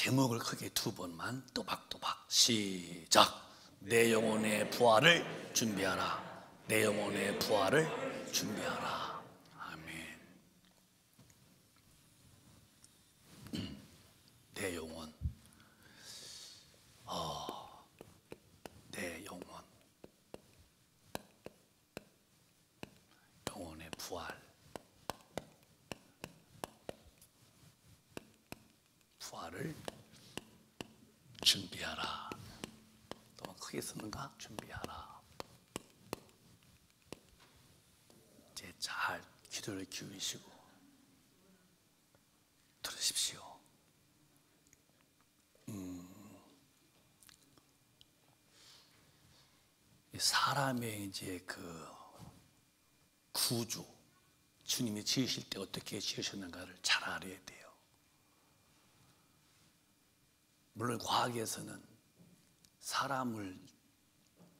제목을 크게 두 번만 또박또박. 시작. 내 영혼의 부활을 준비하라. 내 영혼의 부활을 준비하라. 아멘. 내 영혼, 내 영혼, 영혼의 부활, 부활을 준비하라. 또 크게 쓰는가? 준비하라. 이제 잘 귀를 기울이시고 들으십시오. 사람의 이제 그 구주, 주님이 지으실 때 어떻게 지으셨는가를 잘 알아야 돼요. 물론 과학에서는 사람을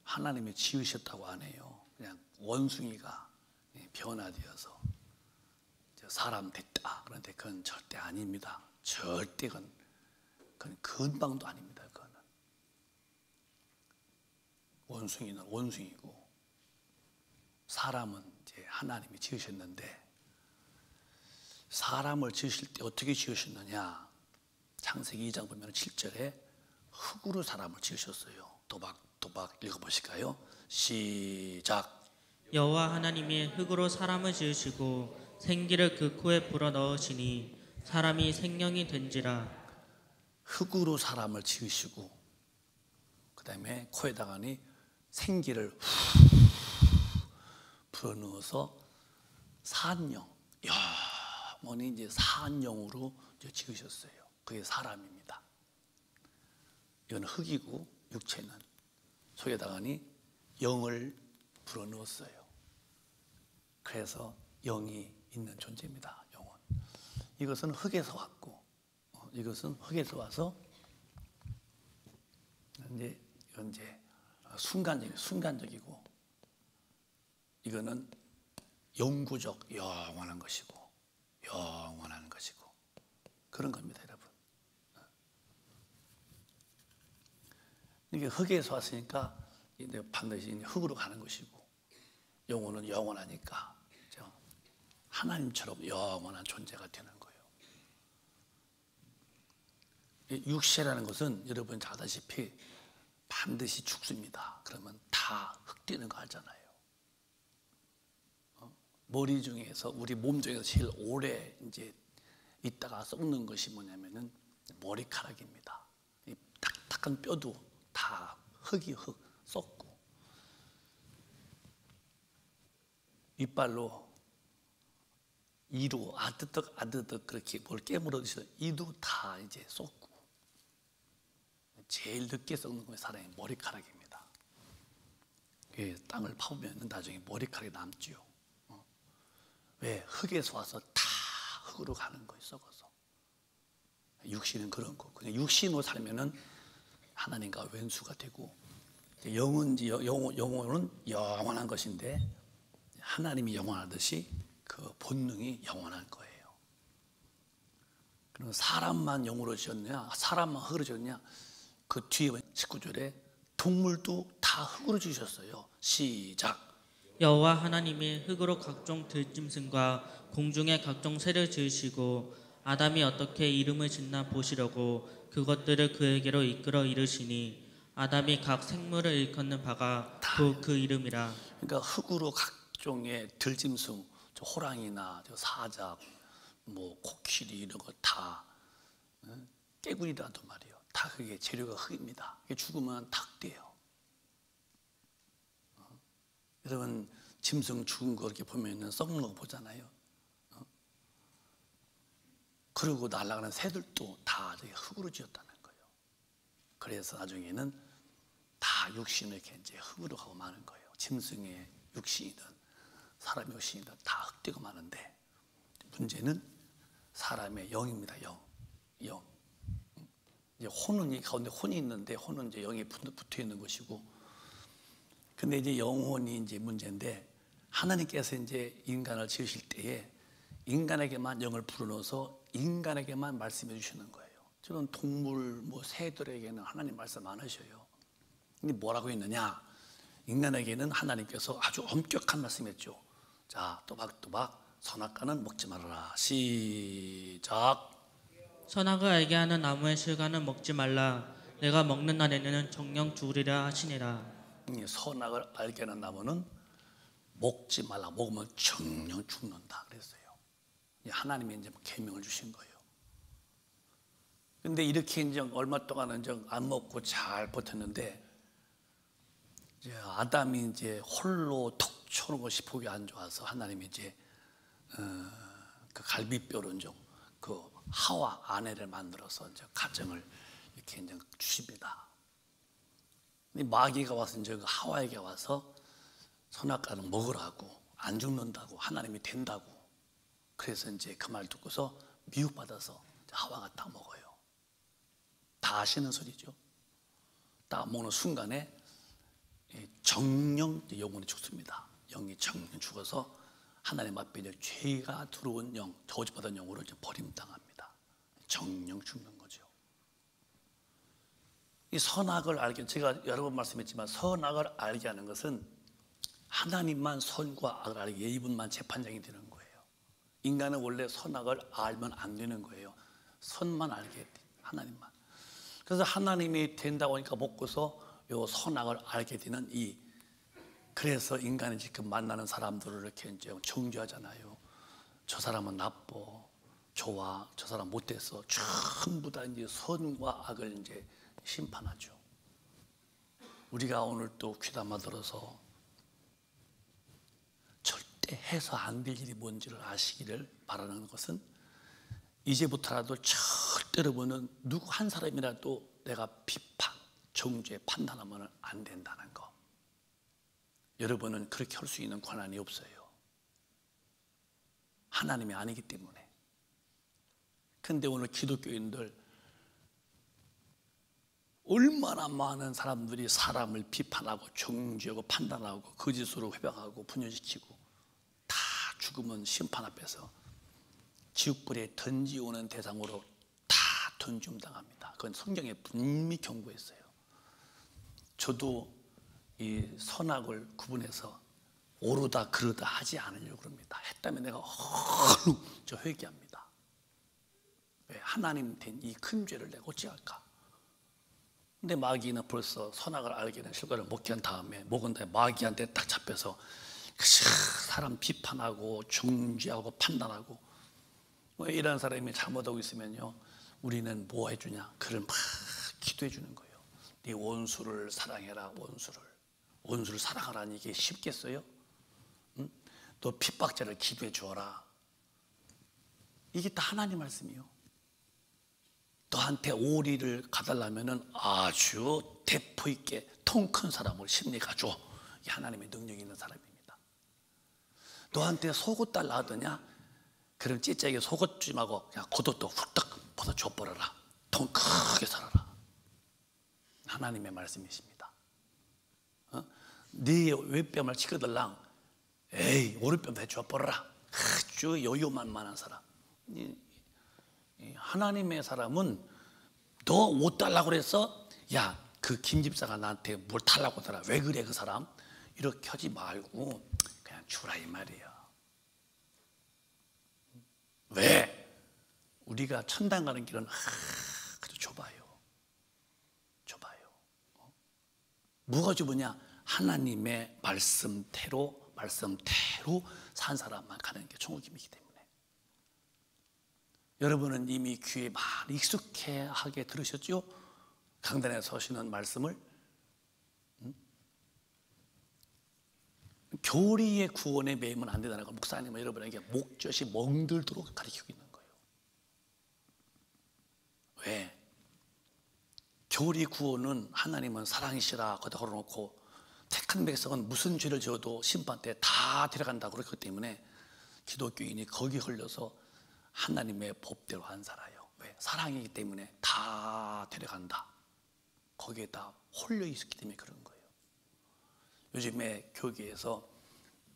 하나님이 지으셨다고 안 해요. 그냥 원숭이가 변화되어서 사람 됐다. 그런데 그건 절대 아닙니다. 절대 그건 근방도 아닙니다. 그거는 원숭이는 원숭이고 사람은 이제 하나님이 지으셨는데, 사람을 지으실 때 어떻게 지으셨느냐? 창세기 2장 보면 7절에 흙으로 사람을 지으셨어요. 또박 읽어보실까요? 시작. 여호와 하나님이 흙으로 사람을 지으시고 생기를 그 코에 불어넣으시니 사람이 생명이 된지라. 흙으로 사람을 지으시고 그 다음에 코에다가니 생기를 불어넣어서 산영, 영원히 이제 산영으로 지으셨어요. 그게 사람입니다. 이건 흙이고 육체는 속에다가니 영을 불어넣었어요. 그래서 영이 있는 존재입니다. 영은. 이것은 흙에서 왔고, 이것은 흙에서 와서 이제 순간적이고, 이거는 영구적 영원한 것이고 그런 겁니다, 여러분. 이게 흙에서 왔으니까 반드시 흙으로 가는 것이고, 영혼은 영원하니까 하나님처럼 영원한 존재가 되는 거예요. 육체라는 것은 여러분 잘 아다시피 반드시 죽습니다. 그러면 다 흙되는 거 알잖아요. 머리 중에서, 우리 몸 중에서 제일 오래 이제 있다가 썩는 것이 뭐냐면은 머리카락입니다. 이 딱딱한 뼈도 다 흙이 썩고, 이빨로 이로 아드득 그렇게 뭘 깨물어 드시던 이도 다 이제 썩고, 제일 늦게 썩는 건 사람의 머리카락입니다. 땅을 파보면 나중에 머리카락이 남지요. 왜? 흙에서 와서 다 흙으로 가는 거예요, 썩어서. 육신은 그런 거. 그냥 육신으로 살면은 하나님과 왼수가 되고, 영혼은 영원한 것인데 하나님이 영원하듯이 그 본능이 영원한 거예요. 그럼 사람만 영으로 지었냐? 사람만 흙으로 지었냐? 그 뒤에 19절에 동물도 다 흙으로 지으셨어요. 시작. 여호와 하나님이 흙으로 각종 들짐승과 공중의 각종 새를 지으시고 아담이 어떻게 이름을 짓나 보시려고 그것들을 그에게로 이끌어 이르시니 아담이 각 생물을 일컫는 바가 그 이름이라. 그러니까 흙으로 각종의 들짐승, 호랑이나 사자, 뭐 코끼리 이런 거 다, 깨구리라도 말이에요. 다 그게 재료가 흙입니다. 죽으면 다 흙돼요. 여러분 짐승 죽은 거 이렇게 보면은 썩는 거 보잖아요. 그리고 날아가는 새들도 다 흙으로 지었다는 거예요. 그래서 나중에는 다 육신을 이렇게 이제 흙으로 가고 마는 거예요. 짐승의 육신이든 사람의 육신이든 다 흙되고 마는데, 문제는 사람의 영입니다. 영. 이제 혼은 이 가운데 혼이 있는데, 혼은 이제 영이 붙어 있는 것이고, 근데 이제 영혼이 이제 문제인데, 하나님께서 이제 인간을 지으실 때에 인간에게만 영을 불어넣어서 인간에게만 말씀해 주시는 거예요. 저는 동물, 새들에게는 하나님 말씀 안 하셔요. 근데 뭐라고 했느냐? 인간에게는 하나님께서 아주 엄격한 말씀했죠. 자, 또박또박 선악과는 먹지 말아라. 시작. 선악을 알게 하는 나무의 실과는 먹지 말라. 내가 먹는 날에는 정령 죽으리라 하시니라. 이 선악을 알게 하는 나무는 먹지 말라. 먹으면 정령 죽는다 그랬어요. 하나님이 이제 계명을 주신 거예요. 근데 이렇게 이제 얼마 동안은 이제 안 먹고 잘 버텼는데, 이제 아담이 이제 홀로 톡 쳐는 것이 보기 안 좋아서 하나님이 이제 그 갈비뼈로 이제 그 하와 아내를 만들어서 이제 가정을 이렇게 이제 주십니다. 근데 마귀가 와서 이제 그 하와에게 와서 선악과는 먹으라고, 안 죽는다고, 하나님이 된다고. 그래서 이제 그 말 듣고서 미혹받아서 하와가 딱 먹어요. 다 아시는 소리죠. 딱 먹는 순간에 정령 영혼이 죽습니다. 영이 정령 죽어서 하나님 앞에 이제 죄가 들어온 영, 저주받은 영으로 이제 버림당합니다. 정령 죽는 거죠. 이 선악을 알게, 제가 여러 번 말씀했지만 선악을 알게 하는 것은 하나님만 선과 악을 알게, 이분만 재판장이 되는 거예요. 인간은 원래 선악을 알면 안 되는 거예요. 선만 알게 돼, 하나님만. 그래서 하나님이 된다고 하니까 먹고서 요 선악을 알게 되는 그래서 인간이 지금 만나는 사람들을 이렇게 이제 정죄하잖아요. 저 사람은 나빠, 좋아, 저 사람 못됐어. 전부 다 이제 선과 악을 이제 심판하죠. 우리가 오늘 또 귀담아 들어서 절대 해서 안 될 일이 뭔지를 아시기를 바라는 것은, 이제부터라도 절대로 보는 누구 한 사람이라도 내가 비판, 정죄, 판단하면 안 된다는 거. 여러분은 그렇게 할 수 있는 권한이 없어요. 하나님이 아니기 때문에. 근데 오늘 기독교인들 얼마나 많은 사람들이 사람을 비판하고 정죄하고 판단하고 거짓으로 회방하고 분열시키고, 다 죽으면 심판 앞에서 지옥불에 던지오는 대상으로 다 던짐 당합니다. 그건 성경에 분명히 경고했어요. 저도 이 선악을 구분해서 옳으다 그르다 하지 않으려고 합니다. 했다면 내가 얼른 저 회개합니다. 왜? 하나님 된 이 큰 죄를 내가 어찌할까? 근데 마귀는 벌써 선악을 알게 된 실과를 먹게 한 다음에, 먹은 다음에 마귀한테 딱 잡혀서 사람 비판하고 정죄하고 판단하고, 이런 사람이 잘못하고 있으면요, 우리는 뭐 해주냐? 그를 막 기도해 주는 거예요. 네 원수를 사랑해라. 원수를 사랑하라니 이게 쉽겠어요? 응? 너 핍박자를 기도해 주어라. 이게 다 하나님 말씀이요. 너한테 오리를 가달라면은 아주 대포 있게 통 큰 사람을 심리 가져. 이 하나님의 능력이 있는 사람입니다. 너한테 속옷 달라 하더냐? 그럼 찌짜게 속옷 좀 하고 그냥 겉옷도 훌떡 벗어 줘버려라. 통 크게 살아라. 하나님의 말씀이십니다. 네 왼뺨을 치거들랑 에이 오른뺨 대줘버려라. 아주 여유만만한 사람. 하나님의 사람은 너 옷 달라고 그래서 야, 그 김집사가 나한테 뭘 달라고 하더라. 왜 그래 그 사람? 이렇게 하지 말고 그냥 주라 이 말이야. 왜? 우리가 천당 가는 길은 아주 좁아요. 뭐가 좁으냐? 하나님의 말씀대로 산 사람만 가는 게 천국이기 때문에. 여러분은 이미 귀에 많이 익숙하게 들으셨죠? 강단에 서시는 말씀을. 교리의 구원에 매이면 안 된다는 걸 목사님은 여러분에게 목젖이 멍들도록 가르치고 있는 거예요. 왜? 교리 구원은 하나님은 사랑이시라 거기다 걸어놓고, 택한 백성은 무슨 죄를 지어도 심판 때 다 데려간다고 그랬기 때문에 기독교인이 거기 걸려서 하나님의 법대로 안 살아요. 왜? 사랑이기 때문에 다 데려간다. 거기에 다 홀려 있었기 때문에 그런 거예요. 요즘에 교계에서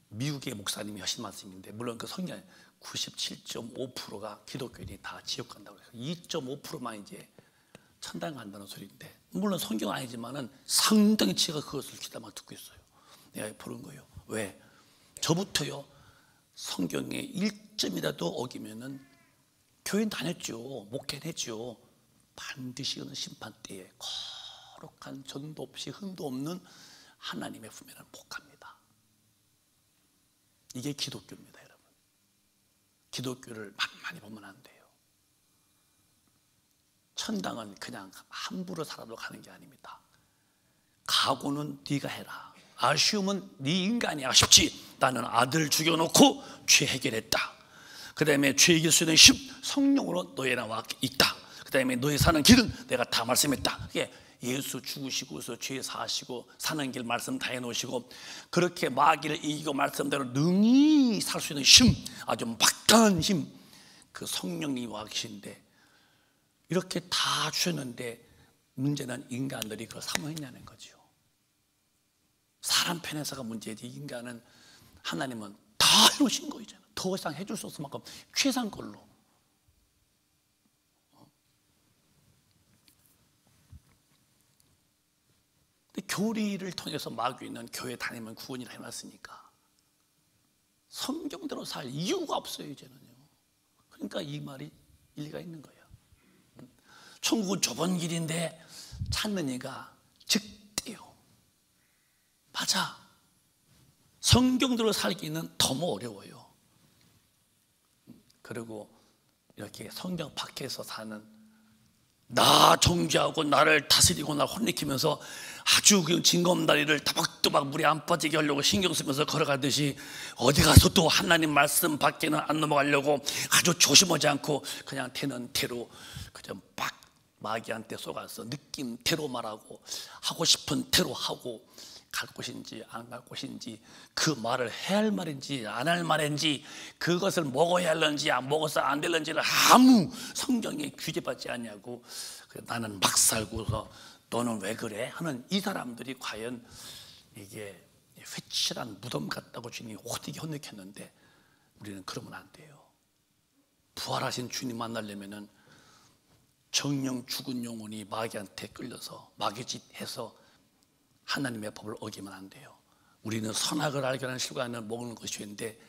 미국의 목사님이 하신 말씀인데, 물론 그 성경 97.5%가 기독교인이 다 지옥 간다고 해서 2.5%만 이제 천당 간다는 소리인데, 물론 성경 아니지만은 상당히 제가 그것을 귀담아 듣고 있어요. 내가 보는 거예요. 왜? 저부터요, 성경에 1점이라도 어기면은 교회 다녔죠. 목회했죠. 반드시 어느 심판 때에 거룩한 전도 없이 흠도 없는 하나님의 품에는 못 갑니다. 이게 기독교입니다, 여러분. 기독교를 만만히 보면 안 돼요. 천당은 그냥 함부로 살아도 가는 게 아닙니다. 각오는 네가 해라. 아쉬움은 네 인간이 아쉽지. 나는 아들 죽여놓고 죄 해결했다. 그 다음에 죄 이길 수 있는 힘, 성령으로 너에 나와 있다. 그 다음에 너의 사는 길은 내가 다 말씀했다. 그게 예수 죽으시고서 죄 사시고 사는 길 말씀 다 해놓으시고, 그렇게 마귀를 이기고 말씀대로 능히 살 수 있는 힘, 아주 막강한 힘, 그 성령님이 와 계신데, 이렇게 다 주셨는데 문제는 인간들이 그걸 사모했냐는 거죠. 사람 편에서가 문제지, 인간은 하나님은 다 해놓으신 거잖아요. 더 이상 해줄 수 없을 만큼 최상 걸로. 근데 교리를 통해서 마귀는 교회 다니면 구원이라 해놨으니까 성경대로 살 이유가 없어요, 이제는요. 그러니까 이 말이 일리가 있는 거예요. 천국은 좁은 길인데 찾는 이가 적대요. 맞아. 성경대로 살기는 너무 어려워요. 그리고 이렇게 성경 밖에서 사는, 나 정죄하고 나를 다스리고 나를 혼내키면서 아주 그 징검다리를 따박따박 물에 안 빠지게 하려고 신경 쓰면서 걸어가듯이 어디 가서 또 하나님 말씀 밖에는 안 넘어가려고 아주 조심하지 않고 그냥 되는 대로 그냥 막 마귀한테 속아서 느낌 대로 말하고, 하고 싶은 대로 하고, 갈 곳인지 안 갈 곳인지, 그 말을 해야 할 말인지 안 할 말인지, 그것을 먹어야 할는지 안 먹어서 안 될는지를 아무 성경에 규제받지 않냐고, 나는 막 살고서 너는 왜 그래? 하는 이 사람들이 과연 이게 회칠한 무덤 같다고 주님이 호되게 혼내켰는데, 우리는 그러면 안 돼요. 부활하신 주님 만나려면은 정령 죽은 영혼이 마귀한테 끌려서 마귀짓 해서 하나님의 법을 어기면 안 돼요. 우리는 선악을 알게 하는 실과를 먹는 것이었는데,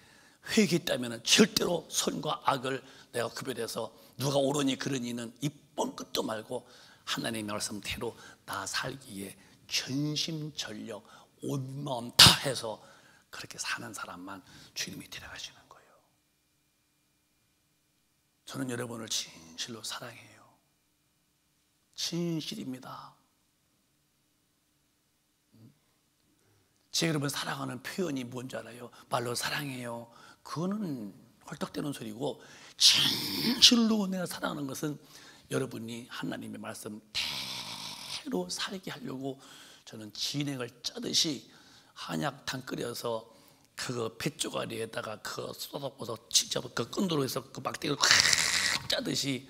회개했다면 절대로 선과 악을 내가 구별해서 누가 옳으니 그러니는 입번 끝도 말고 하나님의 말씀대로 나 살기에 전심전력 온 마음 다 해서 그렇게 사는 사람만 주님이 데려가시는 거예요. 저는 여러분을 진실로 사랑해요. 진실입니다. 제가 여러분 사랑하는 표현이 뭔지 알아요? 말로 사랑해요, 그거는 헐떡대는 소리고, 진실로 내가 사랑하는 것은 여러분이 하나님의 말씀 대로 살게 하려고 저는 진액을 짜듯이 한약탕 끓여서 그 뱃조가리에다가 그 쏟아부어서 진짜 그 끈으로 해서 그 막대기를 콱 짜듯이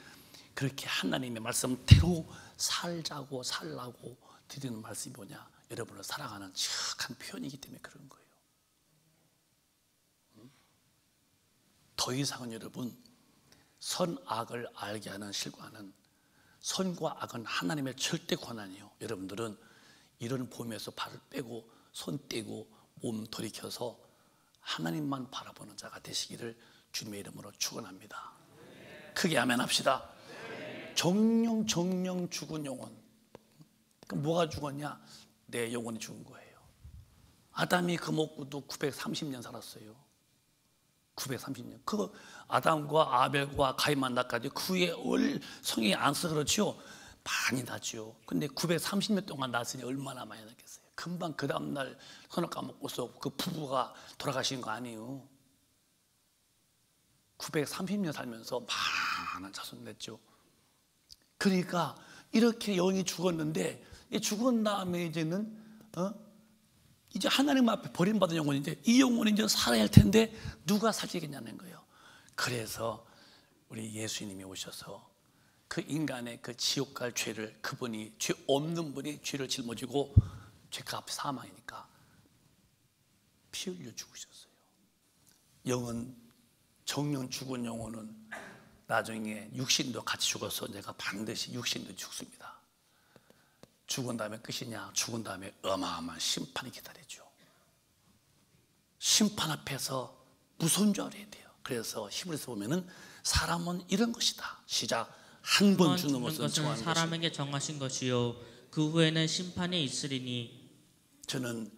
그렇게 하나님의 말씀대로 살자고 살라고 드리는 말씀이 뭐냐? 여러분을 사랑하는 척한 표현이기 때문에 그런 거예요. 더 이상은 여러분, 선악을 알게 하는 실과는, 선과 악은 하나님의 절대 권한이에요. 여러분들은 이런 봄에서 발을 빼고 손 떼고 몸 돌이켜서 하나님만 바라보는 자가 되시기를 주님의 이름으로 축원합니다. 크게 아멘 합시다. 정령 죽은 영혼. 그럼 뭐가 죽었냐? 내 영혼이 죽은 거예요. 아담이 그 먹고도 930년 살았어요. 930년. 그 아담과 아벨과 가인 만나까지 그 후에 성이 안 써 그렇지요? 많이 나죠. 근데 930년 동안 났으니 얼마나 많이 났겠어요. 금방 그 다음날 손을 까먹고서 그 부부가 돌아가신 거 아니에요. 930년 살면서 많은 자손 냈죠. 그러니까 이렇게 영이 죽었는데, 죽은 다음에 이제는 이제 하나님 앞에 버림받은 영혼인데, 이 영혼이 이제 살아야 할 텐데 누가 살리겠냐는 거예요. 그래서 우리 예수님이 오셔서 그 인간의 그 지옥 갈 죄를, 그분이 죄 없는 분이 죄를 짊어지고 죄값 사망이니까 피 흘려 죽으셨어요. 영은, 정령 죽은 영혼은 나중에 육신도 같이 죽어서 내가 반드시 육신도 죽습니다. 죽은 다음에 끝이냐? 죽은 다음에 어마어마한 심판이 기다리죠. 심판 앞에서 무서운 줄 알아야 돼요. 그래서 히브리서 보면은 사람은 이런 것이다. 시작. 한 번 죽는 것은 정한 사람에게 정하신 것이요 그 후에는 심판이 있으리니. 저는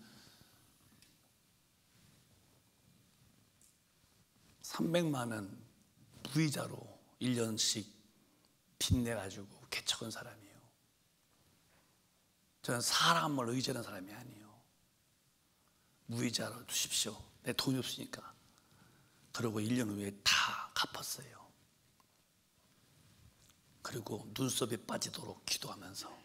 300만 원 무이자로 1년씩 빚내가지고 개척한 사람이에요. 저는 사람을 의지하는 사람이 아니에요. 무이자로 두십시오. 내 돈이 없으니까. 그리고 1년 후에 다 갚았어요. 그리고 눈썹이 빠지도록 기도하면서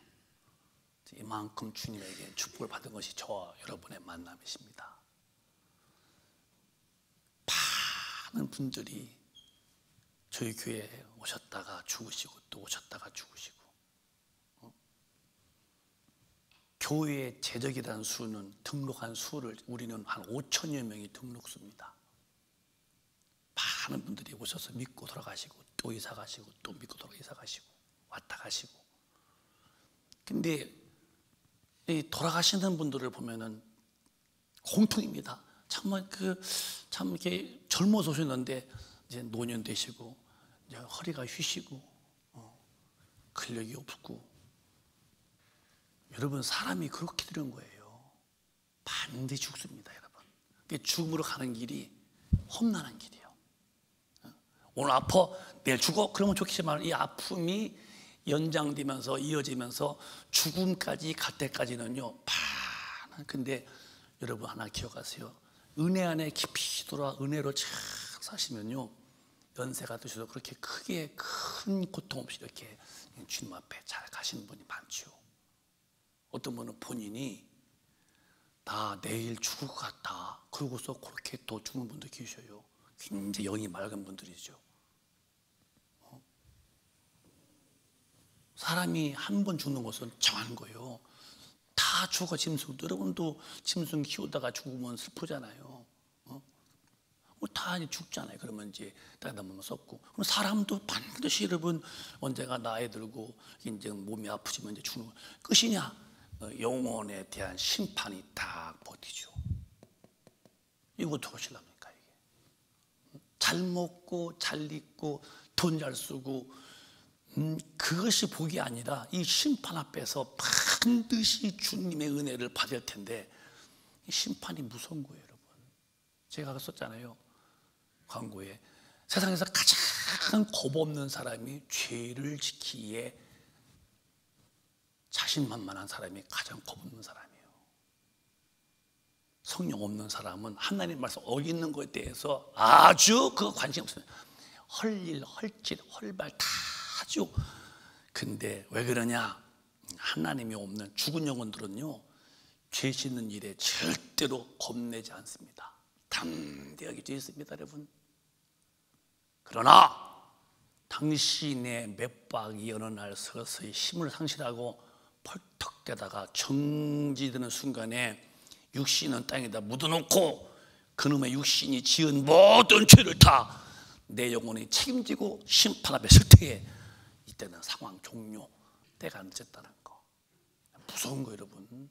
이만큼 주님에게 축복을 받은 것이 저와 여러분의 만남이십니다. 많은 분들이 저희 교회에 오셨다가 죽으시고 또 오셨다가 죽으시고, 교회의 재적이라는 수는 등록한 수를 우리는 한 5천여 명이 등록수입니다. 많은 분들이 오셔서 믿고 돌아가시고 또 이사 가시고 또 믿고 돌아가 이사 가시고 왔다 가시고. 근데 이 돌아가시는 분들을 보면은 공통입니다. 정말 참 이렇게 젊어서 오셨는데 이제 노년 되시고 이제 허리가 휘시고 근력이 없고. 여러분, 사람이 그렇게 되는 거예요. 반드시 죽습니다, 여러분. 죽음으로 가는 길이 험난한 길이에요. 오늘 아파, 내일 죽어? 그러면 좋겠지만 이 아픔이 연장되면서 이어지면서 죽음까지 갈 때까지는요, 근데 여러분 하나 기억하세요. 은혜 안에 깊이 들어와 은혜로 잘 사시면요, 연세가 드셔도 그렇게 크게 큰 고통 없이 이렇게 주님 앞에 잘 가시는 분이 많죠. 어떤 분은 본인이 나 내일 죽을 것 같다 그러고서 그렇게 또 죽는 분도 계셔요. 굉장히 영이 맑은 분들이죠. 사람이 한 번 죽는 것은 정한 거예요. 다 죽어. 짐승, 여러분도 짐승 키우다가 죽으면 슬프잖아요. 다 죽잖아요. 그러면 이제 땅에다 몸을 썩고. 그럼 사람도 반드시 여러분 언제가 나이 들고 이제 몸이 아프지면 이제 죽는 거 끝이냐? 영혼에 대한 심판이 딱 버티죠. 이거 어떻게 하시랍니까? 이게 잘 먹고 잘 입고 돈 잘 쓰고 그것이 복이 아니라 이 심판 앞에서 반드시 주님의 은혜를 받을 텐데 이 심판이 무서운 거예요, 여러분. 제가 썼잖아요, 광고에. 세상에서 가장 겁 없는 사람이 죄를 지키기에 자신만만한 사람이 가장 겁 없는 사람이에요. 성령 없는 사람은 하나님 말씀 어기는 것에 대해서 아주 그거 관심 없어요. 헐일, 헐짓, 헐발 다 하죠. 근데 왜 그러냐? 하나님이 없는 죽은 영혼들은요, 죄 짓는 일에 절대로 겁내지 않습니다. 담대하게 죄 짓습니다, 여러분. 그러나 당신의 맥박이 어느 날 서서히 힘을 상실하고 펄떡대다가 정지되는 순간에 육신은 땅에다 묻어놓고 그놈의 육신이 지은 모든 죄를 다 내 영혼이 책임지고 심판 앞에 설 때에 이때는 상황 종료, 때가 늦었다는 거. 무서운 거예요, 여러분.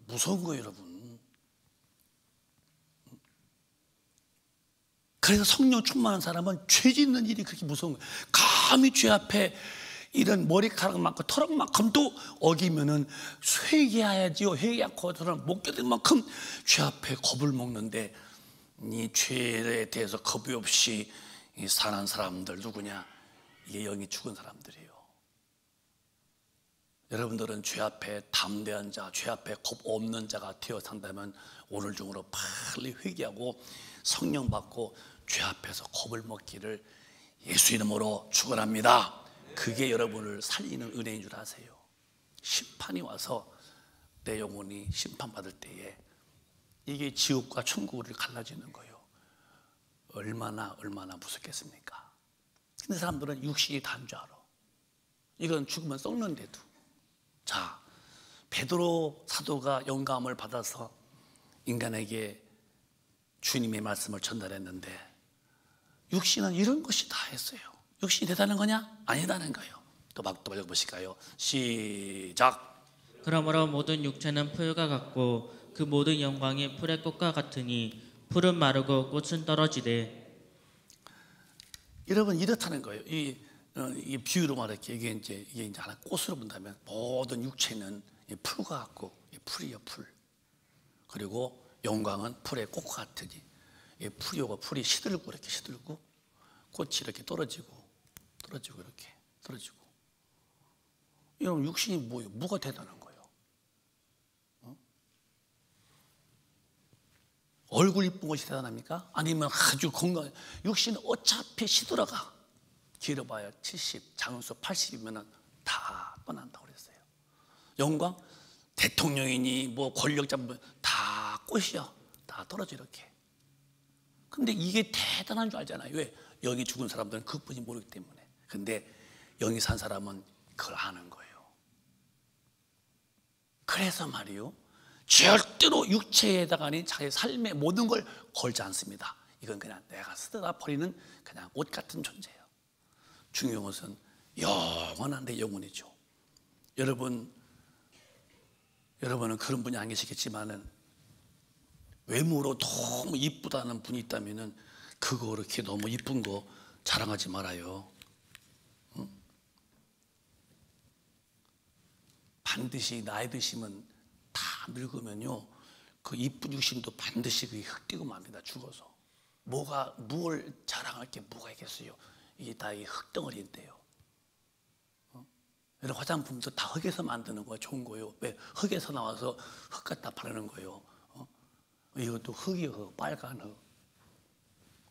무서운 거예요, 여러분. 그래서 성령 충만한 사람은 죄 짓는 일이 그렇게 무서운 거예요. 감히 죄 앞에 이런 머리카락만큼 털럭만큼도 어기면은 회개해야지요. 회개 않고서는 못 견딜 만큼 죄 앞에 겁을 먹는데, 이 죄에 대해서 겁이 없이 사는 사람들 누구냐? 이게 영이 죽은 사람들이에요. 여러분들은 죄 앞에 담대한 자, 죄 앞에 겁 없는 자가 되어 산다면 오늘 중으로 빨리 회개하고 성령 받고 죄 앞에서 겁을 먹기를 예수 이름으로 축원합니다. 그게 여러분을 살리는 은혜인 줄 아세요. 심판이 와서 내 영혼이 심판받을 때에 이게 지옥과 천국을 갈라지는 거예요. 얼마나 무섭겠습니까? 근데 사람들은 육신이 다인 줄 알아. 이건 죽으면 썩는데도. 자, 베드로 사도가 영감을 받아서 인간에게 주님의 말씀을 전달했는데 육신은 이런 것이 다 했어요. 육신이 대단한 거냐? 아니다는 거예요. 또 읽어보실까요? 시작. 그러므로 모든 육체는 풀과 같고 그 모든 영광이 풀의 꽃과 같으니 풀은 마르고 꽃은 떨어지되. 여러분 이렇다는 거예요. 이 비유로 말할게. 이게 이제 하나 꽃으로 본다면 모든 육체는 풀과 같고 풀이요 풀. 그리고 영광은 풀의 꽃과 같으니 풀이 시들고 이렇게 시들고 꽃이 이렇게 떨어지고 이렇게 떨어지고. 여러분 육신이 뭐예요? 뭐가 대단한 거예요? 얼굴 이쁜 것이 대단합니까? 아니면 아주 건강. 육신은 어차피 시들어가. 길어봐야 70, 장수 80이면 다 떠난다고 그랬어요. 영광? 대통령이니 뭐 권력자 다 꽃이야. 다 떨어져 이렇게. 근데 이게 대단한 줄 알잖아요. 왜? 영이 죽은 사람들은 그것뿐이 모르기 때문에. 근데 영이 산 사람은 그걸 아는 거예요. 그래서 말이요, 절대로 육체에다가 아닌 자기 삶의 모든 걸 걸지 않습니다. 이건 그냥 내가 쓰다 버리는 그냥 옷 같은 존재예요. 중요한 것은 영원한 내 영혼이죠. 여러분은 그런 분이 안 계시겠지만은 외모로 너무 이쁘다는 분이 있다면은 그거 그렇게 너무 이쁜 거 자랑하지 말아요. 응? 반드시 나이 드시면 다 늙으면요, 그 이쁜 육신도 반드시 그게 흙되고 맙니다. 죽어서. 뭘 자랑할 게 뭐가 있겠어요? 이게 다 이 흙덩어리인데요. 여러분 화장품도 다 흙에서 만드는 거예요. 좋은 거예요. 왜? 흙에서 나와서 흙 갖다 바르는 거예요. 이것도 흙이요, 흙, 빨간 흙.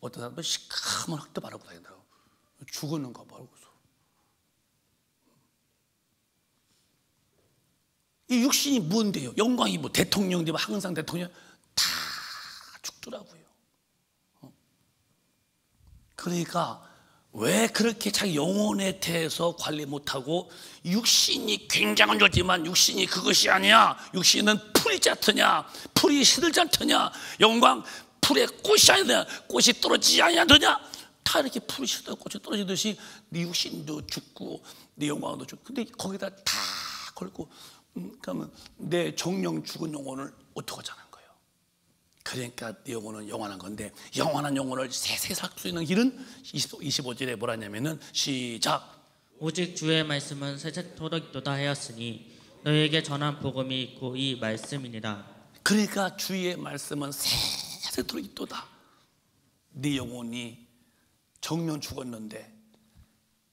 어떤 사람은 시커먼 흙도 바르고 다니더라고. 죽었는 거 바르고서. 이 육신이 뭔데요? 영광이 뭐 대통령 되면 항상 대통령 다 죽더라고요. 그러니까 왜 그렇게 자기 영혼에 대해서 관리 못하고 육신이 굉장한 좋지만 육신이 그것이 아니야. 육신은 풀이지 않더냐, 풀이 시들지 않더냐, 영광 풀에 꽃이 아니냐, 꽃이 떨어지지 아니하더냐. 다 이렇게 풀이 시들고 꽃이 떨어지듯이 네 육신도 죽고 네 영광도 죽고. 근데 거기다 다 걸고 그러면 내 정령 죽은 영혼을 어떡하자는 거예요. 그러니까 네 영혼은 영원한 건데, 영원한 영혼을 세세 살 수 있는 길은 25절에 뭐라 하냐면은 시작. 오직 주의 말씀은 세세토록 있도다 하였으니 너에게 전한 복음이 곧 이 말씀이니라. 그러니까 주의 말씀은 세세토록 있도다. 네 영혼이 정령 죽었는데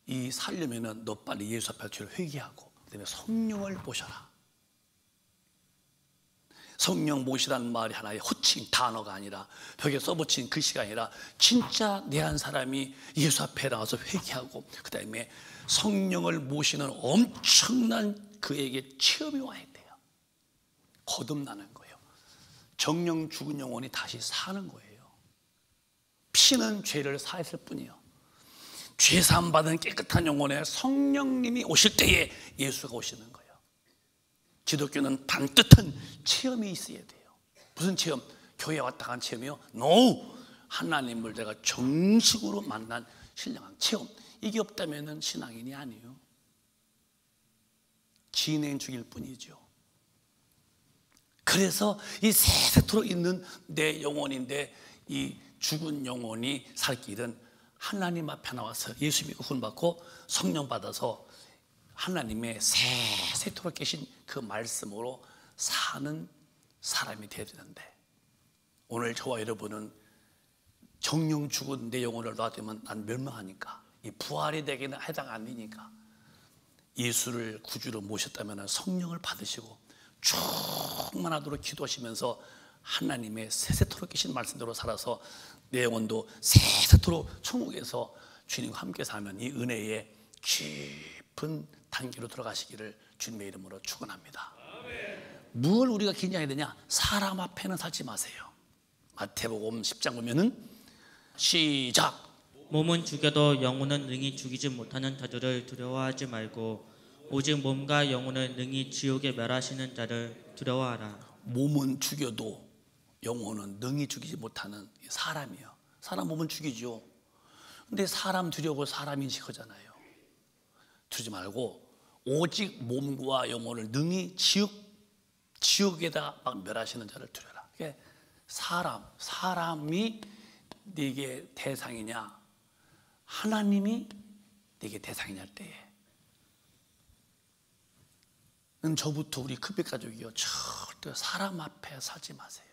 이 살려면은 너 빨리 예수 앞에 주를 회개하고 그다음에 성령을 모셔라. 성령 모시라는 말이 하나의 호칭 단어가 아니라 벽에 써붙인 글씨가 아니라 진짜 내 한 사람이 예수 앞에 나와서 회개하고 그 다음에 성령을 모시는 엄청난 그에게 체험이 와야 돼요. 거듭나는 거예요. 정령 죽은 영혼이 다시 사는 거예요. 피는 죄를 사했을 뿐이에요. 죄사함 받은 깨끗한 영혼에 성령님이 오실 때에 예수가 오시는 거예요. 기독교는 반듯한 체험이 있어야 돼요. 무슨 체험? 교회 왔다 간 체험이요? No! 하나님을 내가 정식으로 만난 신령한 체험. 이게 없다면 신앙인이 아니에요. 진행 중일 뿐이죠. 그래서 이 세세토록 있는 내 영혼인데 이 죽은 영혼이 살 길은 하나님 앞에 나와서 예수 믿고 구원받고 성령 받아서 하나님의 세세토록 계신 그 말씀으로 사는 사람이 되어야 되는데, 오늘 저와 여러분은 정령 죽은 내 영혼을 놔두면 난 멸망하니까, 이 부활이 되기는 해당 안 되니까 예수를 구주로 모셨다면 성령을 받으시고 충만하도록 기도하시면서 하나님의 세세토록 계신 말씀대로 살아서 내 영혼도 세세토록 천국에서 주님과 함께 살면 이 은혜의 깊은 단계로 들어가시기를 주님의 이름으로 축원합니다. 뭘 우리가 긴장해야 되냐? 사람 앞에는 살지 마세요. 마태복음 10장 보면은 시작. 몸은 죽여도 영혼은 능히 죽이지 못하는 자들을 두려워하지 말고 오직 몸과 영혼을 능히 지옥에 멸하시는 자를 두려워하라. 몸은 죽여도 영혼은 능히 죽이지 못하는 사람이에요. 사람 몸은 죽이죠. 근데 사람 두려고 사람 인식하잖아요. 두지 말고 오직 몸과 영혼을 능히 지옥에다 막 멸하시는 자를 두려라. 사람이 네게 대상이냐, 하나님이 네게 대상이냐 할 때에 저부터 우리 급백 가족이요, 절대 사람 앞에 살지 마세요.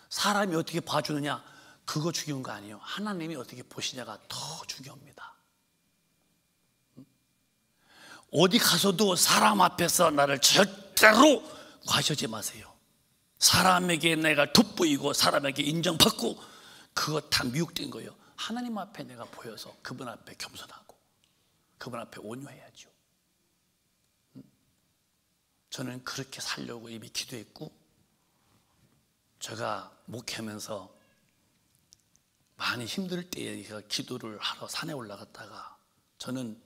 사람이 어떻게 봐주느냐, 그거 중요한 거 아니에요. 하나님이 어떻게 보시냐가 더 중요합니다. 어디 가서도 사람 앞에서 나를 절대로 과시하지 마세요. 사람에게 내가 돋보이고 사람에게 인정받고 그거 다 미혹된 거예요. 하나님 앞에 내가 보여서 그분 앞에 겸손하고 그분 앞에 온유해야죠. 저는 그렇게 살려고 이미 기도했고, 제가 목회하면서 많이 힘들 때에 기도를 하러 산에 올라갔다가, 저는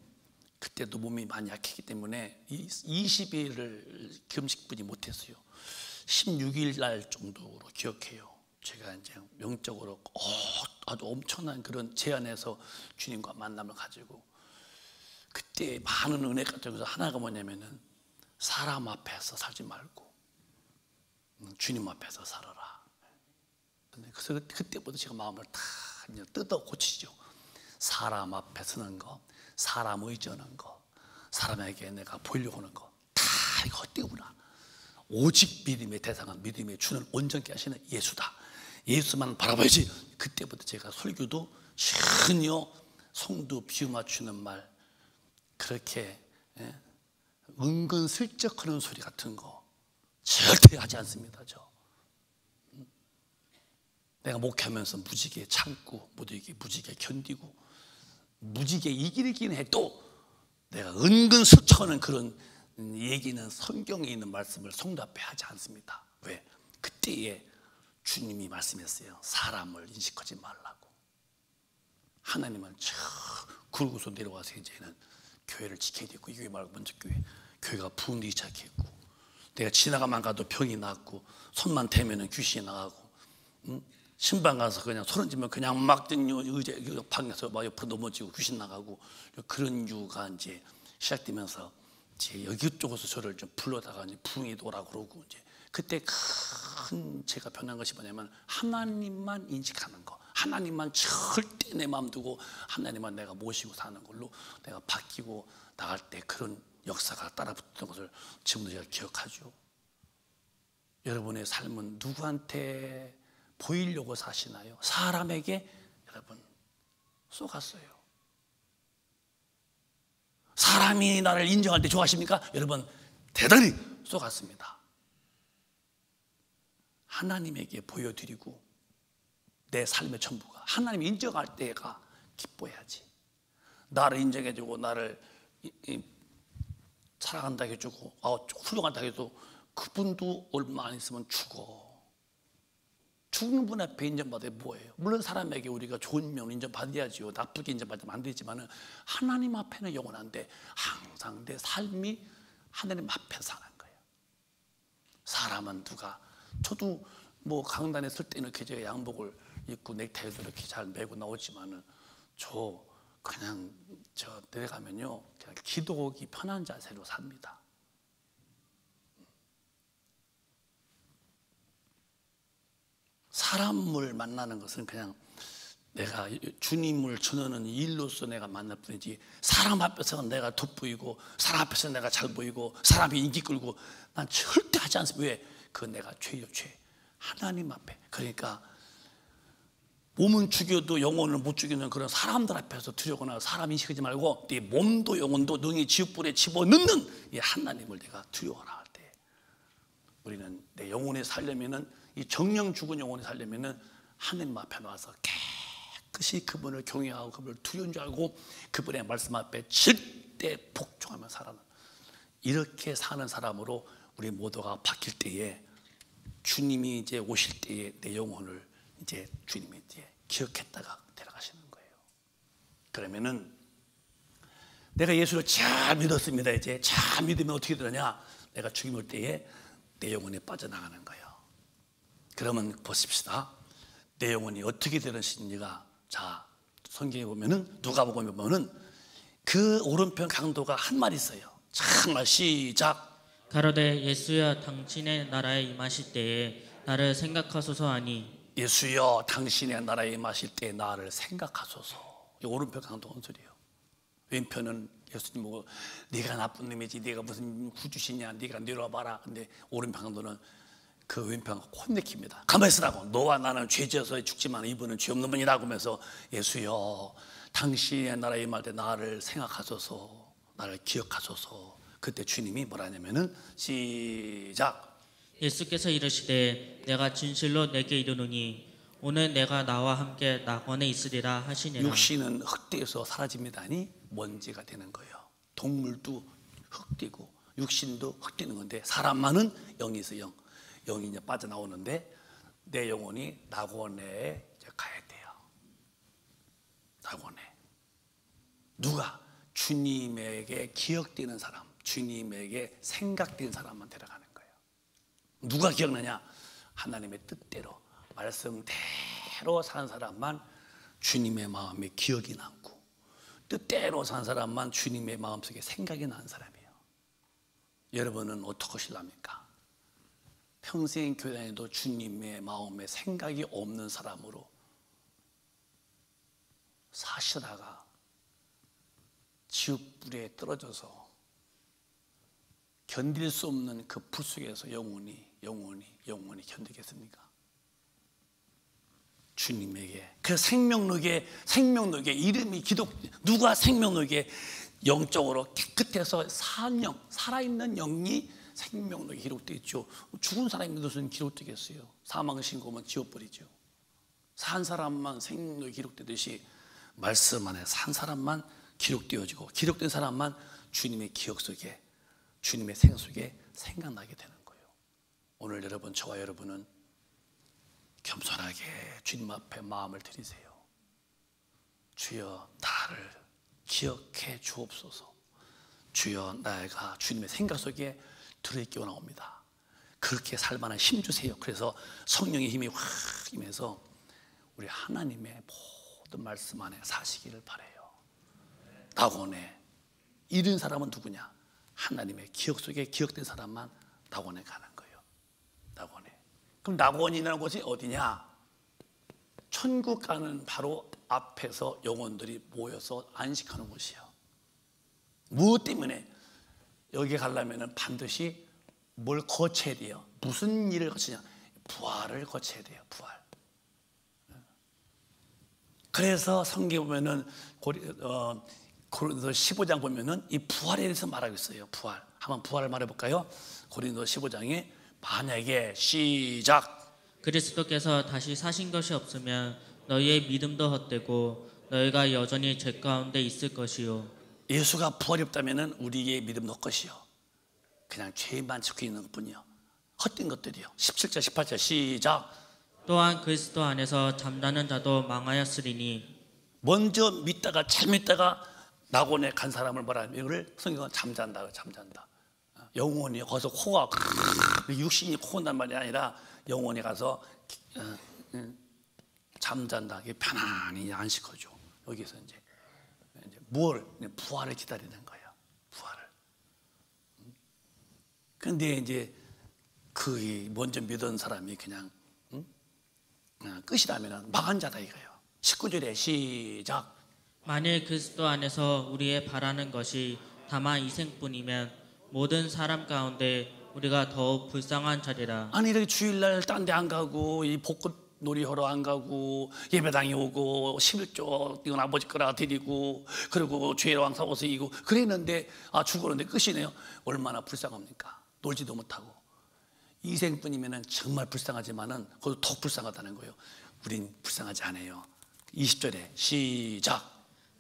그때도 몸이 많이 약했기 때문에 20일을 금식분이 못했어요. 16일 날 정도로 기억해요. 제가 이제 영적으로 아주 엄청난 그런 제안에서 주님과 만남을 가지고, 그때 많은 은혜가 되면서 하나가 뭐냐면은 사람 앞에서 살지 말고 주님 앞에서 살아라. 그래서 그때부터 제가 마음을 다 뜯어 고치죠. 사람 앞에 서는 거, 사람 의지하는 거, 사람에게 내가 보이려고 하는 거, 다 이거 헛되구나. 오직 믿음의 대상은 믿음의 주는 온전케 하시는 예수다. 예수만 바라봐야지. 그때부터 제가 설교도 전혀 성도 비유 맞추는 말, 그렇게 은근슬쩍 하는 소리 같은 거 절대 하지 않습니다. 내가 목회하면서 무지개 참고 무지개 견디고 무지개 이기긴 해도 내가 은근슬쩍 하는 그런 얘기는 성경에 있는 말씀을 성도 앞에 하지 않습니다. 왜? 그때에 주님이 말씀했어요. 사람을 인식하지 말라고. 하나님은 그러고서 내려와서 이제는 교회를 지켜야 되고, 이 교회 말고 먼저 교회가 부흥되기 시작했고, 내가 지나가만 가도 병이 났고, 손만 대면은 귀신이 나가고, 신방 가서 그냥 소리 지면 그냥 막 의자 방에서 막 옆으로 넘어지고 귀신 나가고, 그런 이유가 이제 시작되면서 이제 여기 쪽에서 저를 좀 불러다가 이제 부흥이 오라고 그러고, 이제 그때 큰 제가 변한 것이 뭐냐면 하나님만 인식하는 거, 하나님만 절대 내 마음 두고 하나님만 내가 모시고 사는 걸로 내가 바뀌고 나갈 때 그런 역사가 따라붙던 것을 지금도 제가 기억하죠. 여러분의 삶은 누구한테 보이려고 사시나요? 사람에게 여러분 속았어요. 사람이 나를 인정할 때 좋아하십니까? 여러분 대단히 속았습니다. 하나님에게 보여드리고 내 삶의 전부가 하나님이 인정할 때가 기뻐해야지. 나를 인정해주고 나를 사랑한다 해주고 훌륭하다 해도 그분도 얼마 안 있으면 죽는 분 앞에 인정받아야 뭐예요? 물론 사람에게 우리가 좋은 면 인정받아야지요. 나쁘게 인정받으면 안 되지만 하나님 앞에는 영원한데 항상 내 삶이 하나님 앞에 사는 거예요. 사람은 누가, 저도 뭐 강단에 설 때는 이렇게 제가 양복을 입고 넥타이도 이렇게 잘 메고 나오지만은 그냥 내려가면요 그냥 기도하기 편한 자세로 삽니다. 사람을 만나는 것은 그냥 내가 주님을 전하는 일로서 내가 만날 뿐이지, 사람 앞에서는 내가 돋보이고 사람 앞에서는 내가 잘 보이고 사람이 인기 끌고 난 절대 하지 않습니다. 왜? 그건 내가 죄요, 죄. 하나님 앞에. 그러니까 몸은 죽여도 영혼을 못 죽이는 그런 사람들 앞에서 두려거나 사람 인식하지 말고 네 몸도 영혼도 능히 지옥불에 집어넣는 이 하나님을 내가 두려워하라 할 때, 우리는 내 영혼에 살려면은, 이 정령 죽은 영혼에 살려면은 하나님 앞에 나와서 깨끗이 그분을 경외하고 그분을 두려운 줄 알고 그분의 말씀 앞에 절대 복종하며 살아는, 이렇게 사는 사람으로 우리 모두가 바뀔 때에 주님이 이제 오실 때에 내 영혼을 이제 주님이 이제 기억했다가 데려가시는 거예요. 그러면은 내가 예수를 잘 믿었습니다. 이제 잘 믿으면 어떻게 되느냐? 내가 주님 올 때에 내 영혼이 빠져나가는 거예요. 그러면 보십시다. 내 영혼이 어떻게 되는지가, 자 성경에 보면은 누가복음에 보면은 그 오른편 강도가 한 말 있어요. 정말 시작. 가로되 예수여 당신의 나라에 임하실 때에 나를 생각하소서 하니 예수여 당신의 나라에 임하실 때 나를 생각하소서. 이 오른편 강도가 뭔 소리예요? 왼편은 예수님 보고 네가 나쁜 놈이지, 네가 무슨 구주시냐, 네가 내려와 봐라. 근데 오른편 강도는 그 왼편 혼내킵니다. 가만히 있으라고. 너와 나는 죄지어서 죽지만 이분은 죄 없는 분이라고 하면서 예수여 당신의 나라에 임할 때 나를 생각하소서, 나를 기억하소서. 그때 주님이 뭐라 하냐면은 시작. 예수께서 이르시되 내가 진실로 내게 이르노니 오늘 내가 나와 함께 낙원에 있으리라 하시니라. 육신은 흙되어서 사라집니다니 먼지가 되는 거예요. 동물도 흙되고 육신도 흙되는 건데 사람만은 영이 있어. 영이 이제 빠져나오는데 내 영혼이 낙원에 이제 가야 돼요. 낙원에. 누가? 주님에게 기억되는 사람, 주님에게 생각되는 사람만 데려가는 거예요. 누가 기억나냐? 하나님의 뜻대로 말씀대로 사는 사람만 주님의 마음에 기억이 남고, 뜻대로 사는 사람만 주님의 마음속에 생각이 나는 사람이에요. 여러분은 어떻게 하실랍니까? 평생 교회 다녀도 주님의 마음에 생각이 없는 사람으로 사시다가 지옥불에 떨어져서 견딜 수 없는 그 불 속에서 영원히 견디겠습니까? 주님에게 그 생명록에 이름이 누가 생명록에 영적으로 깨끗해서 살아있는 영이 생명록에 기록되어 있죠. 죽은 사람이 무슨 기록되겠어요? 사망 신고면 지워버리죠. 산 사람만 생명록에 기록되듯이 말씀 안에 산 사람만 기록되어지고, 기록된 사람만 주님의 기억 속에, 주님의 생각 속에 생각나게 되는 거예요. 오늘 여러분, 저와 여러분은 겸손하게 주님 앞에 마음을 드리세요. 주여 나를 기억해 주옵소서. 주여 내가 주님의 생각 속에 들어있기 원합니다. 그렇게 살 만한 힘 주세요. 그래서 성령의 힘이 확 임해서 우리 하나님의 모든 말씀 안에 사시기를 바라요. 낙원에 잃은 사람은 누구냐? 하나님의 기억 속에 기억된 사람만 낙원에 가는 거예요. 낙원에. 그럼 낙원이라는 곳이 어디냐? 천국 가는 바로 앞에서 영혼들이 모여서 안식하는 곳이에요. 무엇 때문에? 여기 가려면 반드시 뭘 거쳐야 돼요. 무슨 일을 거치냐? 부활을 거쳐야 돼요. 부활. 그래서 성경에 보면은 고린도 15장 보면은 이 부활에 대해서 말하고 있어요. 부활. 한번 부활을 말해볼까요? 고린도 15장에 만약에 시작. 그리스도께서 다시 사신 것이 없으면 너희의 믿음도 헛되고 너희가 여전히 죄 가운데 있을 것이요. 예수가 부활이 없다면 우리의 믿음도 헛것이요. 그냥 죄만 지고 있는 것뿐이요. 헛된 것들이요. 17절 18절 시작. 또한 그리스도 안에서 잠자는 자도 망하였으리니 먼저 믿다가 잘 믿다가 낙원에 간 사람을 뭐라 하면 이걸 성경은 잠잔다. 영혼이 거기서 코가 육신이 코 온단 말이 아니라 영혼이 가서 잠잔다. 이게 편안히 안식하죠. 여기서 이제 뭘? 부활을 기다리는 거예요. 부활을. 근데 이제 그 먼저 믿은 사람이 그냥 끝이라면 망한 자다 이거예요. 19절에 시작. 만일 그리스도 안에서 우리의 바라는 것이 다만 이생뿐이면 모든 사람 가운데 우리가 더욱 불쌍한 자리라. 아니 이렇게 주일날 딴 데 안 가고 이 벚꽃 놀이하러 안 가고 예배당에 오고 11조 이건 아버지 거라 드리고 그리고 죄왕 사고서 이고 그랬는데 죽었는데 끝이네요. 얼마나 불쌍합니까? 놀지도 못하고. 이생뿐이면 정말 불쌍하지만은 그것도 더 불쌍하다는 거예요. 우린 불쌍하지 않아요. 20절에 시작.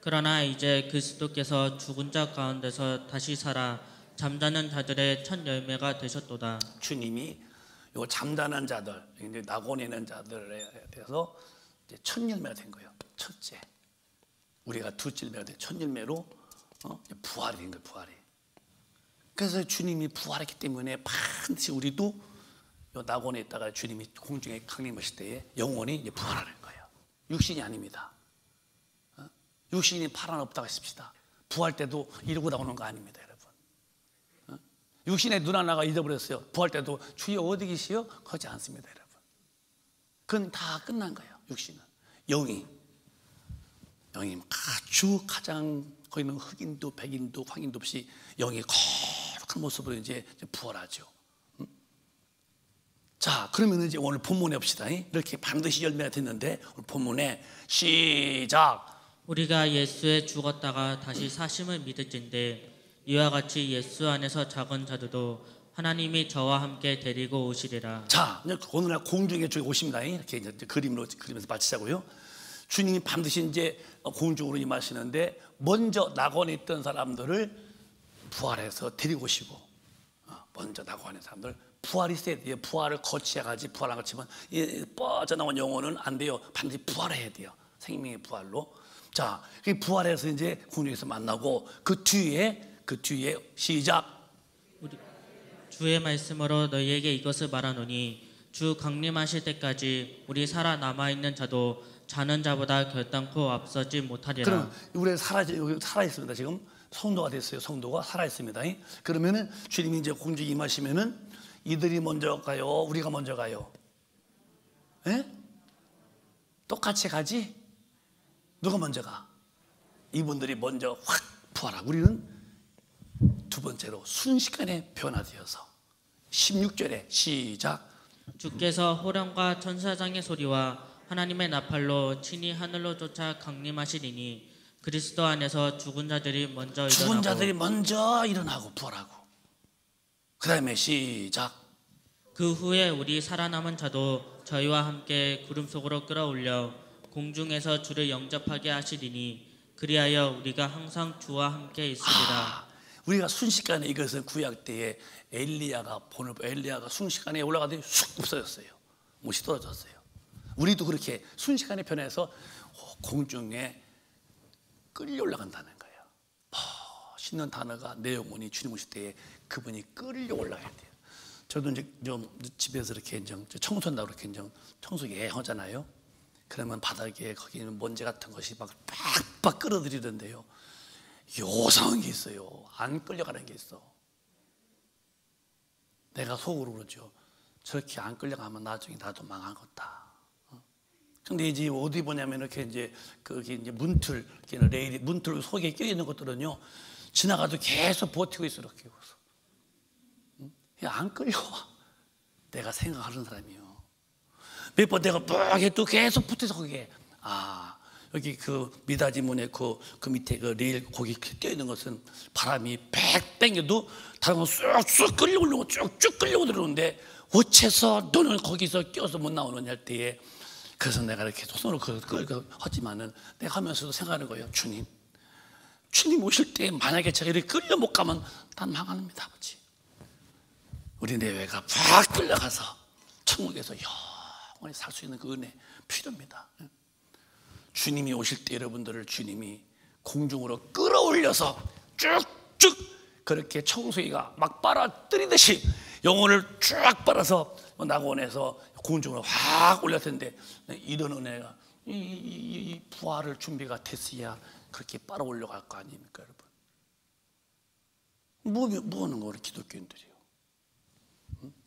그러나 이제 그리스도께서 죽은 자 가운데서 다시 살아 잠자는 자들의 첫 열매가 되셨도다. 주님이 요 잠자는 자들, 이제 낙원에 있는 자들에 대해서 이제 첫 열매가 된 거예요. 첫째. 우리가 둘째 열매가 된 첫 열매로 부활이 된 거예요. 부활이. 그래서 주님이 부활했기 때문에 반드시 우리도 요 낙원에 있다가 주님이 공중에 강림하실 때에 영원히 이제 부활하는 거예요. 육신이 아닙니다. 육신이 파란 없다고 했습시다. 부활 때도 이러고 나오는 거 아닙니다, 여러분. 육신의 눈 하나가 잊어버렸어요. 부활 때도 주여 어디 계시요? 그러지 않습니다, 여러분. 그건 다 끝난 거예요. 육신은. 영이 아주 가장 거기는 흑인도 백인도 황인도 없이 영이 거룩한 모습으로 이제 부활하죠. 자, 그러면 이제 오늘 본문에 봅시다. 이렇게 반드시 열매가 됐는데 오늘 본문에 시작. 우리가 예수에 죽었다가 다시 사심을 믿을진데 이와 같이 예수 안에서 작은 자들도 하나님이 저와 함께 데리고 오시리라. 자, 오늘날 공중에 저기 오십니다. 이렇게 이제 그리면서 마치자고요. 주님이 반드시 이제 공중으로 임하시는데 먼저 낙원에 있던 사람들을 부활해서 데리고 오시고, 먼저 낙원에 있는 사람들 부활이 있어야 돼요. 부활을 거치해야지. 부활 안 거치면 빠져나온 영혼은 안 돼요. 반드시 부활해야 돼요. 생명의 부활로. 자, 부활해서 이제 공중에서 만나고 그 뒤에 시작. 주의 말씀으로 너희에게 이것을 말하노니 주 강림하실 때까지 우리 살아남아 있는 자도 자는 자보다 결단코 앞서지 못하리라. 그럼 우리 살아 있습니다. 지금 성도가 됐어요. 성도가 살아 있습니다. 그러면은 주님이 이제 공중에 임하시면은 이들이 먼저 가요? 우리가 먼저 가요? 예? 똑같이 가지? 누가 먼저 가? 이분들이 먼저 확 부활하고 우리는 두 번째로 순식간에 변화되어서 16절에 시작. 주께서 호령과 천사장의 소리와 하나님의 나팔로 친히 하늘로 쫓아 강림하시리니 그리스도 안에서 죽은 자들이 먼저 일어나고 부활하고 그 다음에 시작. 그 후에 우리 살아남은 자도 저희와 함께 구름 속으로 끌어올려 공중에서 주를 영접하게 하시리니 그리하여 우리가 항상 주와 함께 있으리라. 우리가 순식간에 이것은 구약 때에 엘리야가 순식간에 올라가더니 쑥 없어졌어요. 못이 떨어졌어요. 우리도 그렇게 순식간에 변해서 공중에 끌려 올라간다는 거예요. 멋있는 단어가 내 영혼이 주님 오실 때에 그분이 끌려 올라가야 돼요. 저도 이제 좀 집에서 이렇게 청소한다고 이렇게 청소기 하잖아요. 그러면 바닥에 거기 있는 먼지 같은 것이 막 빡빡 끌어들이던데요. 요상한 게 있어요. 안 끌려가는 게 있어. 내가 속으로 그러죠. 저렇게 안 끌려가면 나중에 나도 망하겠다. 근데 이제 어디 보냐면 이렇게 이제 거기 이제 문틀 속에 껴 있는 것들은요, 지나가도 계속 버티고 있어. 이렇게 안 끌려와. 내가 생각하는 사람이요. 몇 번 내가 막 또 계속 붙어서 거기에 여기 그 미닫이 문에 그 밑에 그 레일 거기 껴 있는 것은 바람이 백 당겨도 다른 건 쑥쑥 끌려오려고 쭉쭉 끌려고 들어오는데 어째서 너는 거기서 껴서 못 나오느냐 할 때에 그래서 내가 이렇게 손으로 끌고 하지만은 내가 하면서도 생각하는 거예요. 주님 오실 때 만약에 제가 이렇게 끌려 못 가면 난 망합니다, 아버지. 우리 내외가 팍 끌려가서 천국에서 영원히 살 수 있는 그 은혜 필요합니다. 주님이 오실 때 여러분들을 주님이 공중으로 끌어올려서 쭉쭉 그렇게 청소기가 막 빨아들이듯이 영혼을 쭉 빨아서 낙원에서 공중으로 확 올릴 텐데 이런 은혜가 이 부활을 준비가 됐어야 그렇게 빨아 올려갈 거 아닙니까, 여러분? 뭐 하는 거 우리 기독교인들이요?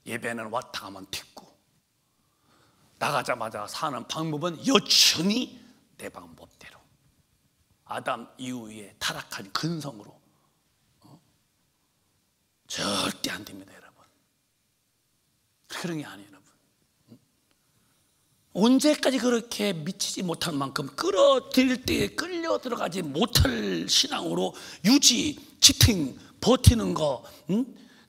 예배는 왔다 가면 됐고 나가자마자 사는 방법은 여전히 내 방법대로 아담 이후에 타락한 근성으로 절대 안 됩니다, 여러분. 그런 게 아니에요, 여러분. 언제까지 그렇게 미치지 못할 만큼 끌어들일 때에 끌려 들어가지 못할 신앙으로 지탱 버티는 거,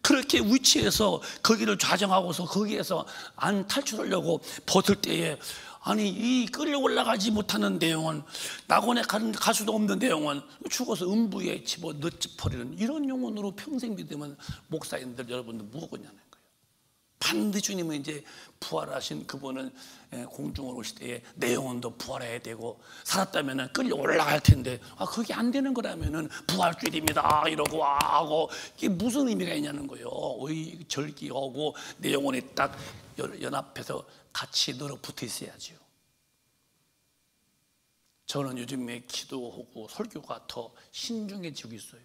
그렇게 위치해서 거기를 좌정하고서 거기에서 안 탈출하려고 버틸 때에 아니 이 끌려 올라가지 못하는 내용은 낙원에 갈 수도 없는 내용은 죽어서 음부에 집어 넣어버리는 이런 영혼으로 평생 믿으면 목사님들 여러분들 무엇이냐는 거예요. 반드시 주님은 이제 부활하신 그분은 공중으로 오실 때에 내 영혼도 부활해야 되고 살았다면 끌려 올라갈 텐데 그게 안 되는 거라면은 부활주일입니다 이러고 하고 이게 무슨 의미가 있냐는 거예요. 절기하고 내 영혼이 딱 연합해서 같이 늘어붙어 있어야죠. 저는 요즘에 기도하고 설교가 더 신중해지고 있어요.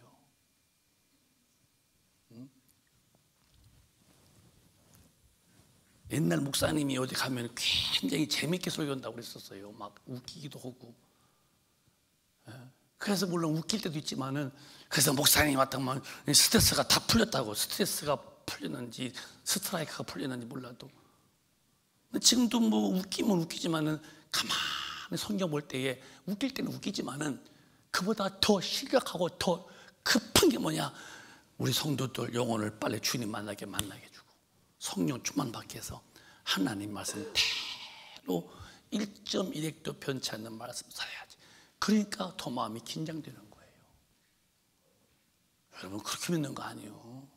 옛날 목사님이 어디 가면 굉장히 재밌게 설교한다고 그랬었어요. 막 웃기기도 하고. 그래서 물론 웃길 때도 있지만은, 그래서 목사님이 왔다면 스트레스가 다 풀렸다고. 스트레스가 풀렸는지 스트라이크가 풀렸는지 몰라도. 지금도 뭐 웃기면 웃기지만은 가만히 성경 볼 때에 웃길 때는 웃기지만은 그보다 더 심각하고 더 급한 게 뭐냐? 우리 성도들 영혼을 빨리 주님 만나게 해주고 성령 충만 받게 해서 하나님 말씀 대로 1.1핵도 변치 않는 말씀 살아야지. 그러니까 더 마음이 긴장되는 거예요. 여러분, 그렇게 믿는 거 아니에요.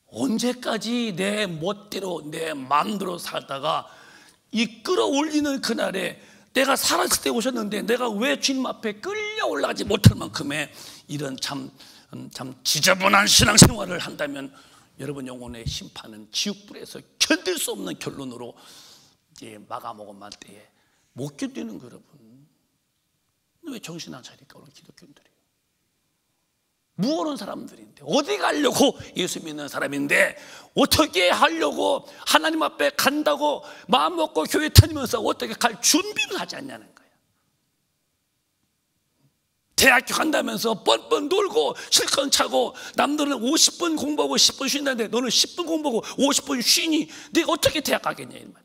언제까지 내 멋대로 내 마음대로 살다가 이 끌어올리는 그날에 내가 살았을 때 오셨는데 내가 왜 주님 앞에 끌려 올라가지 못할 만큼의 이런 참 지저분한 신앙생활을 한다면 여러분 영혼의 심판은 지옥불에서 견딜 수 없는 결론으로 이제 마감오건만 때에 못 견디는 거. 여러분, 왜 정신 안 차리니까 오늘 기독교인들이 무오는 사람들인데, 어디 가려고 예수 믿는 사람인데 어떻게 하려고 하나님 앞에 간다고 마음 먹고 교회 다니면서 어떻게 갈 준비를 하지 않냐는 거야. 대학교 간다면서 뻔뻔 놀고 실컷 차고, 남들은 50분 공부하고 10분 쉰다는데 너는 10분 공부하고 50분 쉬니 네가 어떻게 대학 가겠냐 이 말이야.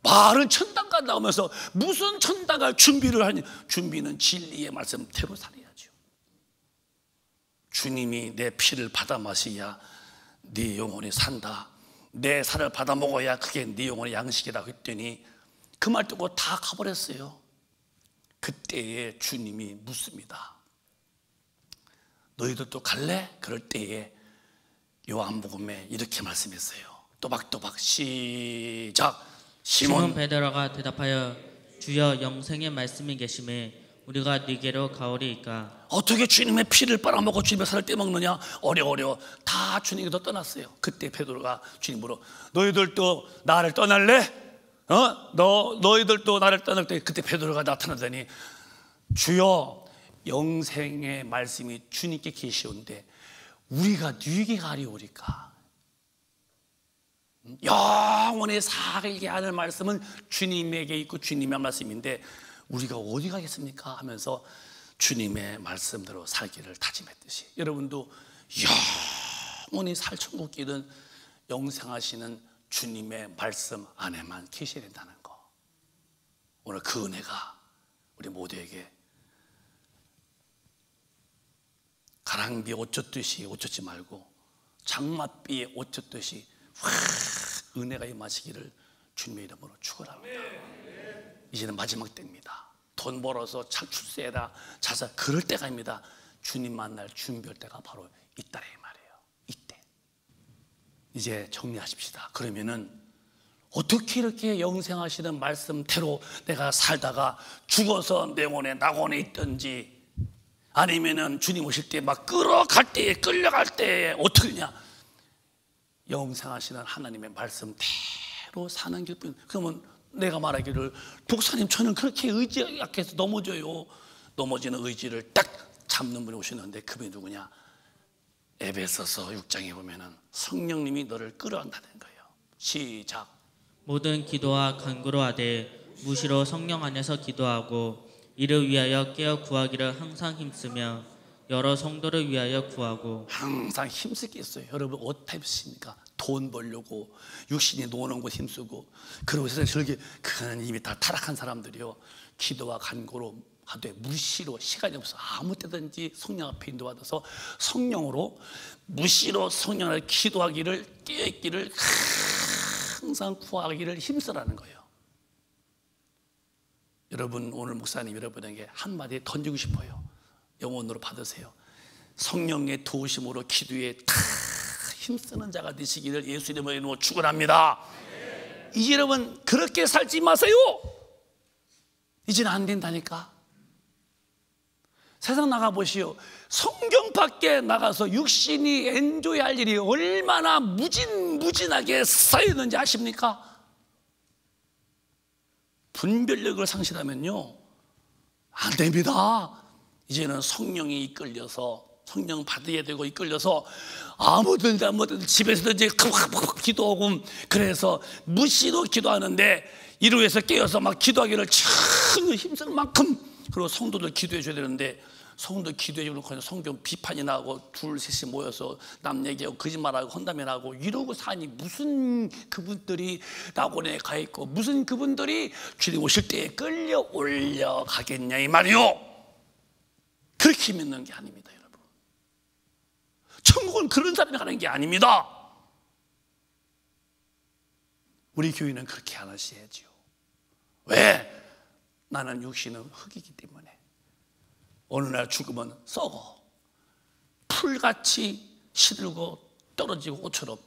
말은 천당 간다고 하면서 무슨 천당 갈 준비를 하니? 준비는 진리의 말씀대로 살아야죠. 주님이 내 피를 받아 마셔야 네 영혼이 산다. 내 살을 받아 먹어야 그게 네 영혼의 양식이라고 했더니 그 말 듣고 다 가버렸어요. 그때에 주님이 묻습니다. 너희들도 갈래? 그럴 때에 요한복음에 이렇게 말씀했어요. 또박또박 시작. 시몬 베드로가 대답하여 주여, 영생의 말씀이 계심에 우리가 네게로 가오리이까. 어떻게 주님의 피를 빨아먹고 주님의 살을 떼먹느냐? 어려워. 다 주님께서 떠났어요. 그때 베드로가 주님으로 너희들도 나를 떠날래? 너희들도 나를 떠날 때 그때 베드로가 나타나더니 주여, 영생의 말씀이 주님께 계시온데 우리가 네게 가리오리까? 영원히 살게 하는 말씀은 주님에게 있고 주님의 말씀인데 우리가 어디 가겠습니까? 하면서 주님의 말씀대로 살기를 다짐했듯이 여러분도 영원히 살 천국길은 영생하시는 주님의 말씀 안에만 계셔야 된다는 거. 오늘 그 은혜가 우리 모두에게 가랑비에 옷 젖듯이 옷 젖지 말고 장맛비에 옷 젖듯이 확 은혜가 임하시기를 주님의 이름으로 축원합니다. 이제는 마지막 때입니다. 돈 벌어서 출세해라 자사 그럴 때가 아닙니다. 주님 만날 준비할 때가 바로 이때라 이 말이에요. 이때 이제 정리하십시다. 그러면은 어떻게 이렇게 영생하시는 말씀대로 내가 살다가 죽어서 내 낙원에 있든지 아니면은 주님 오실 때 막 끌어갈 때에 끌려갈 때에 어떻게냐? 영생하시는 하나님의 말씀대로 사는 길뿐. 그러면 내가 말하기를 목사님 저는 그렇게 의지가 약해서 넘어져요. 넘어지는 의지를 딱 잡는 분이 오시는데 그분이 누구냐? 에베소서 6장에 보면은 성령님이 너를 끌어간다는 거예요. 시작. 모든 기도와 간구로 하되 무시로 성령 안에서 기도하고 이를 위하여 깨어 구하기를 항상 힘쓰며 여러 성도를 위하여 구하고. 항상 힘쓸 게 있어요. 여러분 어떻게 힘쓰십니까? 돈 벌려고 육신이 노는 곳 힘쓰고 그러고 세상에 저렇게 그는 이미 다 타락한 사람들이요 기도와 간구로 하되 무시로 시간이 없어 아무 때든지 성령 앞에 인도받아서 성령으로 무시로 성령을 기도하기를 깨어있기를 항상 구하기를 힘쓰라는 거예요. 여러분 오늘 목사님 여러분에게 한마디 던지고 싶어요. 영혼으로 받으세요. 성령의 도우심으로 기도에 다 힘쓰는 자가 되시기를 예수 이름으로 축원합니다. 이제 여러분 그렇게 살지 마세요. 이제는 안 된다니까. 세상 나가보시오. 성경 밖에 나가서 육신이 엔조이할 일이 얼마나 무진무진하게 쌓여있는지 아십니까? 분별력을 상실하면요 안 됩니다. 이제는 성령이 이끌려서, 성령 받아야 되고 이끌려서 아무든 집에서도 이제 기도하고, 그래서 무시도 기도하는데 이루에서 깨어서 막 기도하기를 참 힘쓸 만큼, 그리고 성도들 기도해 줘야 되는데 성도 기도해 주는 거는 성경 비판이 나고 둘 셋이 모여서 남 얘기하고 거짓말하고 혼담해하고 이러고 사니, 무슨 그분들이 낙원에 가 있고 무슨 그분들이 주님 오실 때에 끌려 올려가겠냐 이 말이요. 그렇게 믿는 게 아닙니다, 여러분. 천국은 그런 사람이 가는 게 아닙니다. 우리 교회는 그렇게 안 하셔야지요. 왜? 나는 육신은 흙이기 때문에 어느 날 죽으면 썩어, 풀같이 시들고 떨어지고 옷처럼.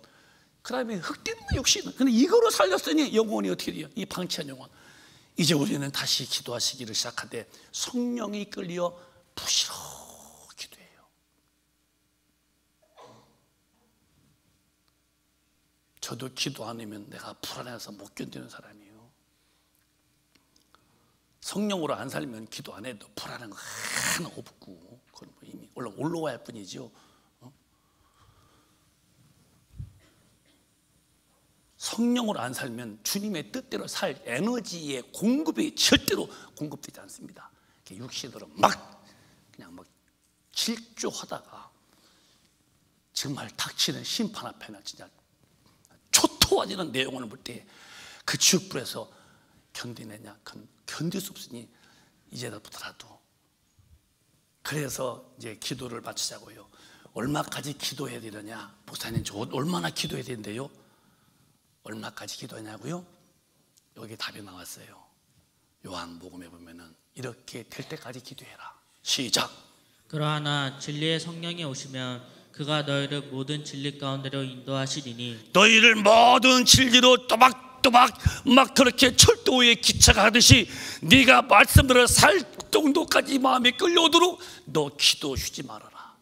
그 다음에 흙 때문에 육신은. 근데 이거로 살렸으니 영혼이 어떻게 돼요? 이 방치한 영혼. 이제 우리는 다시 기도하시기를 시작하되 성령이 끌려 부시러 기도해요. 저도 기도 안 하면 내가 불안해서 못 견디는 사람이에요. 성령으로 안 살면 기도 안 해도 불안한 거 하나 없고, 그건 뭐 이미 올라와야 할 뿐이죠. 성령으로 안 살면 주님의 뜻대로 살 에너지의 공급이 절대로 공급되지 않습니다. 육신으로 그냥 막 질주하다가 정말 닥치는 심판 앞에는 진짜 초토화지는 내용을 볼 때 그 지옥불에서 견디느냐? 견딜 수 없으니 이제부터라도. 그래서 이제 기도를 마치자고요. 얼마까지 기도해야 되느냐? 목사님, 저 얼마나 기도해야 되는데요? 얼마까지 기도하냐고요? 여기 답이 나왔어요. 요한복음에 보면은 이렇게 될 때까지 기도해라. 시작. 그러하나 진리의 성령이 오시면 그가 너희를 모든 진리 가운데로 인도하시리니, 너희를 모든 진리로 또박또박 막 그렇게 철도 위에 기차가 하듯이 네가 말씀대로 살 정도까지 마음이 끌려오도록 너 기도 쉬지 말아라.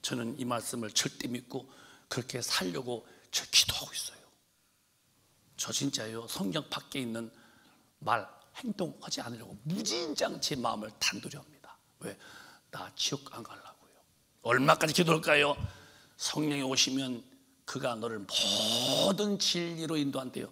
저는 이 말씀을 절대 믿고 그렇게 살려고 저 기도하고 있어요. 저 진짜요, 성경 밖에 있는 말, 행동하지 않으려고 무진장 제 마음을 단둘이 합니다. 왜? 나 지옥 안 가려고요. 얼마까지 기도할까요? 성령이 오시면 그가 너를 모든 진리로 인도한대요.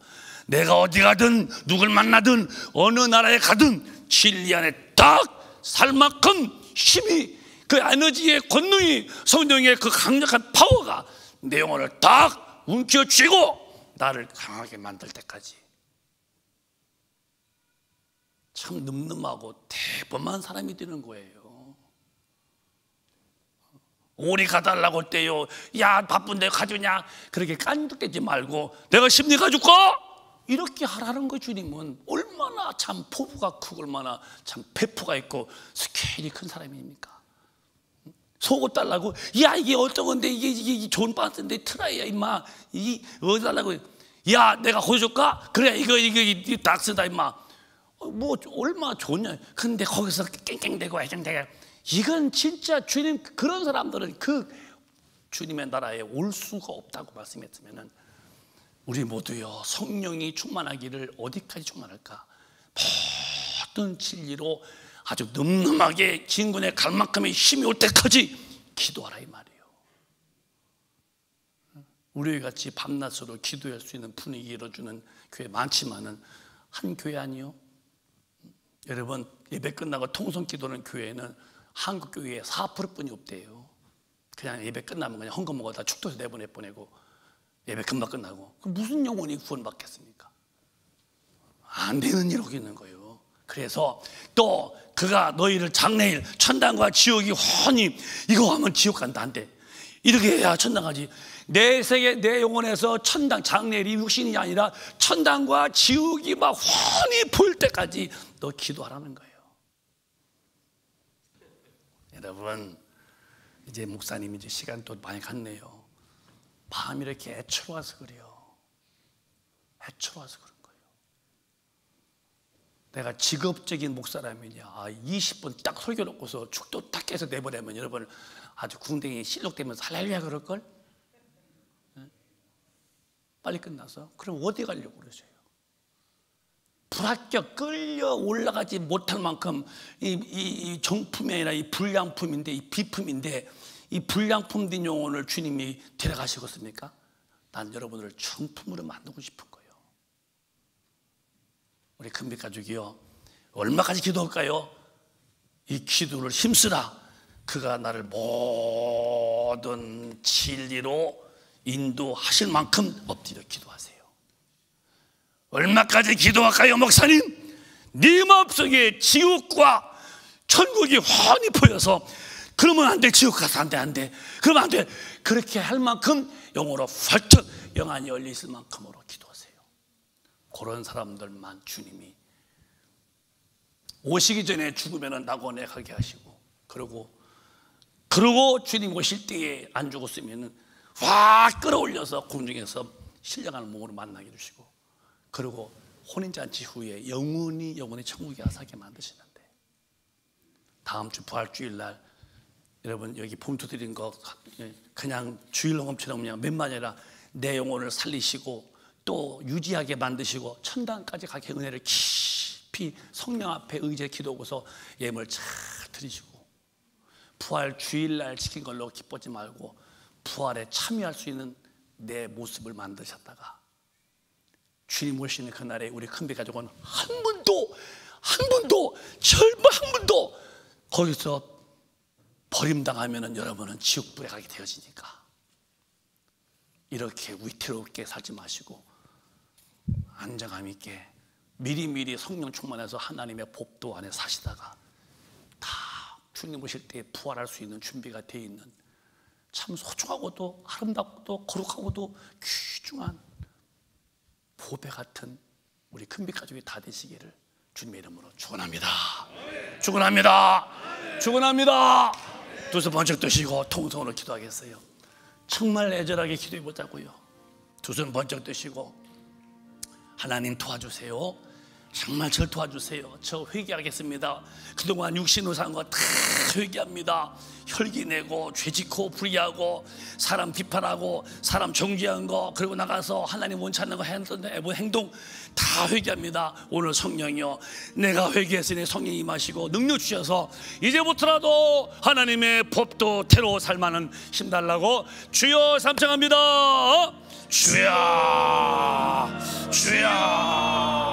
내가 어디 가든 누굴 만나든 어느 나라에 가든 진리 안에 딱 살 만큼 힘이, 그 에너지의 권능이, 성령의 그 강력한 파워가 내 영혼을 딱 움켜쥐고 나를 강하게 만들 때까지. 참 늠름하고 대범한 사람이 되는 거예요. 오리 가달라고 할 때요, 야 바쁜데 가주냐, 그렇게 깐죽대지 말고 내가 심리 가줄까? 이렇게 하라는 거. 주님은 얼마나 참 포부가 크고 얼마나 참 배포가 있고 스케일이 큰 사람입니까? 속옷 달라고, 야 이게 어떤 건데, 이게 좋은 반스인데 트라이야 임마, 이 어디 달라고, 야 내가 거줄까? 그래 이거 닥스다 임마. 뭐 얼마나 좋냐. 근데 거기서 깽깽대고 애정대고, 이건 진짜 주님, 그런 사람들은 그 주님의 나라에 올 수가 없다고 말씀했으면은, 우리 모두요 성령이 충만하기를. 어디까지 충만할까? 모든 진리로 아주 늠름하게 진군에 갈 만큼의 힘이 올 때까지 기도하라 이 말이에요. 우리 같이 밤낮으로 기도할 수 있는 분위기 이뤄주는 교회 많지만은 한 교회 아니요. 여러분, 예배 끝나고 통성 기도하는 교회는 한국 교회에 4%뿐이 없대요. 그냥 예배 끝나면 그냥 헌금 먹어다 축도해서 내보내고 예배 금방 끝나고. 그럼 무슨 영혼이 구원받겠습니까? 안 되는 일하고 있는 거예요. 그래서 또 그가 너희를 장래일 천당과 지옥이 훤히, 이거 하면 지옥 간다 안 돼. 이렇게 해야 천당 가지. 내 세계, 내 영혼에서 천당, 장래일이 육신이 아니라 천당과 지옥이 막 훤히 보일 때까지 너 기도하라는 거예요. 여러분, 이제 목사님이 이제 시간 또 많이 갔네요. 마음이 이렇게 애처로워서 그래요. 애처로워서 그런 거예요. 내가 직업적인 목사라면요, 20분 딱 설교 놓고서 축도 딱 깨서 내보내면 여러분 아주 궁뎅이 실룩대면서 할렐루야 그럴걸? 빨리 끝나서. 그럼 어디 가려고 그러세요? 불합격 끌려 올라가지 못할 만큼 이 정품이 아니라 이 불량품인데, 이 비품인데, 이 불량품 된 영혼을 주님이 데려가시겠습니까? 난 여러분을 정품으로 만들고 싶은 거예요. 우리 큰빛 가족이요, 얼마까지 기도할까요? 이 기도를 힘쓰라. 그가 나를 모든 진리로 인도하실 만큼 엎드려 기도하세요. 얼마까지 기도할까요, 목사님? 네 마음속에 지옥과 천국이 훤히 보여서 그러면 안 돼, 지옥 가서 안 돼, 안 돼, 그러면 안 돼, 그렇게 할 만큼 영으로 활짝 영안이 열려 있을 만큼으로 기도하세요. 그런 사람들만 주님이 오시기 전에 죽으면 낙원에 가게 하시고, 그리고 주님 오실 때에 안 죽었으면 확 끌어올려서 공중에서 신령한 몸으로 만나게 해주시고, 그리고 혼인잔치 후에 영원히 천국에 가게 만드시는데, 다음 주 부활주일날 여러분 여기 봉투 드린 거 그냥 주일농업처럼 그냥 몇만 아니라 내 영혼을 살리시고 또 유지하게 만드시고 천당까지 가게 은혜를 깊이 성령 앞에 의지해 기도하고서 예물 잘 드리시고, 부활 주일날 지킨 걸로 기쁘지 말고 부활에 참여할 수 있는 내 모습을 만드셨다가 주님 오시는 그날에 우리 큰빛 가족은 한 분도 절반 한 분도 거기서 버림당하면 여러분은 지옥불에 가게 되어지니까 이렇게 위태롭게 살지 마시고 안정감 있게 미리미리 성령 충만해서 하나님의 법도 안에 사시다가 다 주님 오실 때 부활할 수 있는 준비가 되어 있는 참 소중하고도 아름답고도 거룩하고도 귀중한 보배 같은 우리 큰빛 가족이 다 되시기를 주님의 이름으로 축원합니다. 축원합니다. 축원합니다. 두 손 번쩍 드시고 통성으로 기도하겠어요. 정말 애절하게 기도해 보자고요. 두 손 번쩍 드시고 하나님 도와주세요. 정말 저를 도와주세요. 저 회개하겠습니다. 그동안 육신으로 산 거 다 회개합니다. 혈기 내고 죄짓고 불의하고 사람 비판하고 사람 정죄한 거, 그리고 나가서 하나님 원치 않는 거 했던 행동 다 회개합니다. 오늘 성령이요, 내가 회개했으니 성령이 임하시고 능력 주셔서 이제부터라도 하나님의 법도 태로 살만한 힘 달라고 주여 삼창합니다. 주야 주야